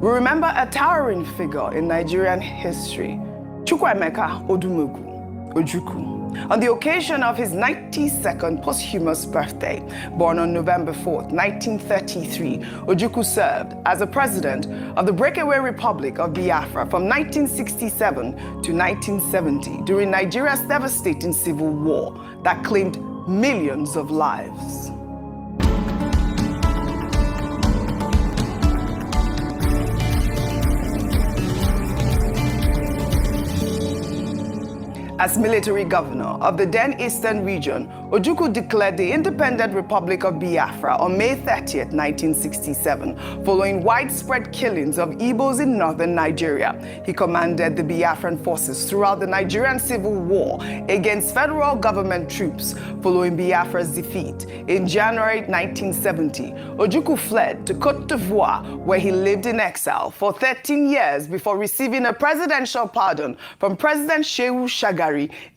we remember a towering figure in Nigerian history, Chukwuemeka Odumegwu Ojukwu. On the occasion of his 92nd posthumous birthday, born on November 4th, 1933, Ojukwu served as the president of the breakaway Republic of Biafra from 1967 to 1970 during Nigeria's devastating civil war that claimed millions of lives. As military governor of the then Eastern region, Ojukwu declared the independent Republic of Biafra on May 30th, 1967, following widespread killings of Igbos in northern Nigeria. He commanded the Biafran forces throughout the Nigerian Civil War against federal government troops. Following Biafra's defeat in January 1970, Ojukwu fled to Côte d'Ivoire, where he lived in exile for 13 years before receiving a presidential pardon from President Shehu Shagari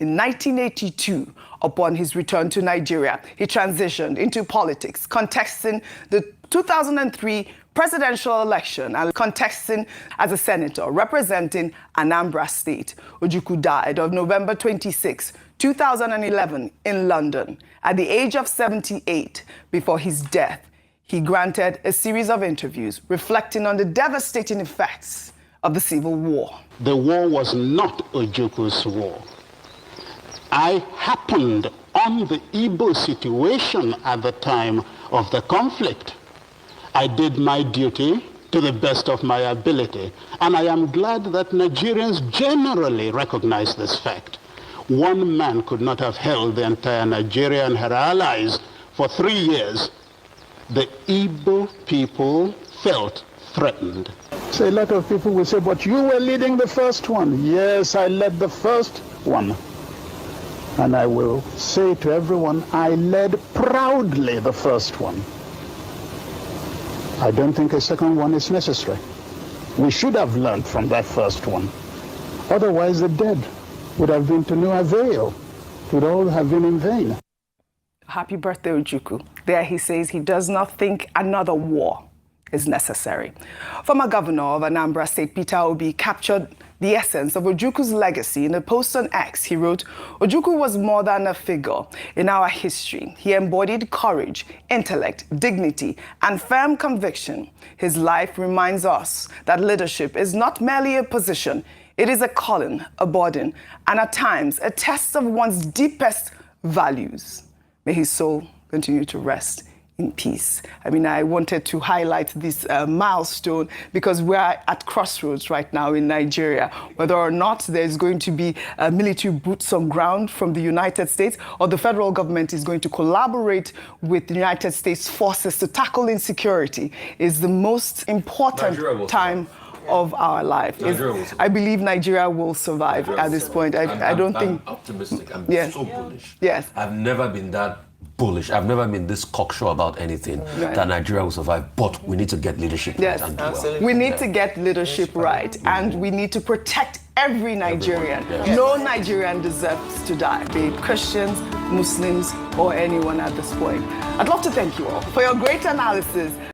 in 1982. Upon his return to Nigeria, he transitioned into politics, contesting the 2003 presidential election and contesting as a senator representing Anambra State. Ojukwu died on November 26, 2011 in London at the age of 78. Before his death, he granted a series of interviews reflecting on the devastating effects of the Civil War. The war was not Ojukwu's war. I happened on the Igbo situation at the time of the conflict. I did my duty to the best of my ability, and I am glad that Nigerians generally recognize this fact. One man could not have held the entire Nigeria and her allies for 3 years. The Igbo people felt threatened. So a lot of people will say, but you were leading the first one. Yes, I led the first one. And I will say to everyone, I led proudly the first one. I don't think a second one is necessary. We should have learned from that first one. Otherwise, the dead would have been to no avail. It would all have been in vain. Happy birthday, Ojukwu. There he says he does not think another war is necessary. Former governor of Anambra State, Peter Obi, captured the essence of Ojukwu's legacy in a post on X. He wrote, Ojukwu was more than a figure in our history. He embodied courage, intellect, dignity, and firm conviction. His life reminds us that leadership is not merely a position. It is a calling, a burden, and at times a test of one's deepest values. May his soul continue to rest in peace. I mean, I wanted to highlight this milestone because we're at crossroads right now in Nigeria, whether or not there's going to be military boots on ground from the United States or the federal government is going to collaborate with the United States forces to tackle insecurity is the most important time of our life. I believe Nigeria will survive at this point. I don't think... I'm optimistic. I'm so bullish. Yes. I've never been that bullish. I've never been this cocksure about anything that Nigeria will survive, but we need to get leadership right and do well. We need to get leadership right, and we need to protect every Nigerian. No Nigerian deserves to die, be it Christians, Muslims, or anyone at this point. I'd love to thank you all for your great analysis.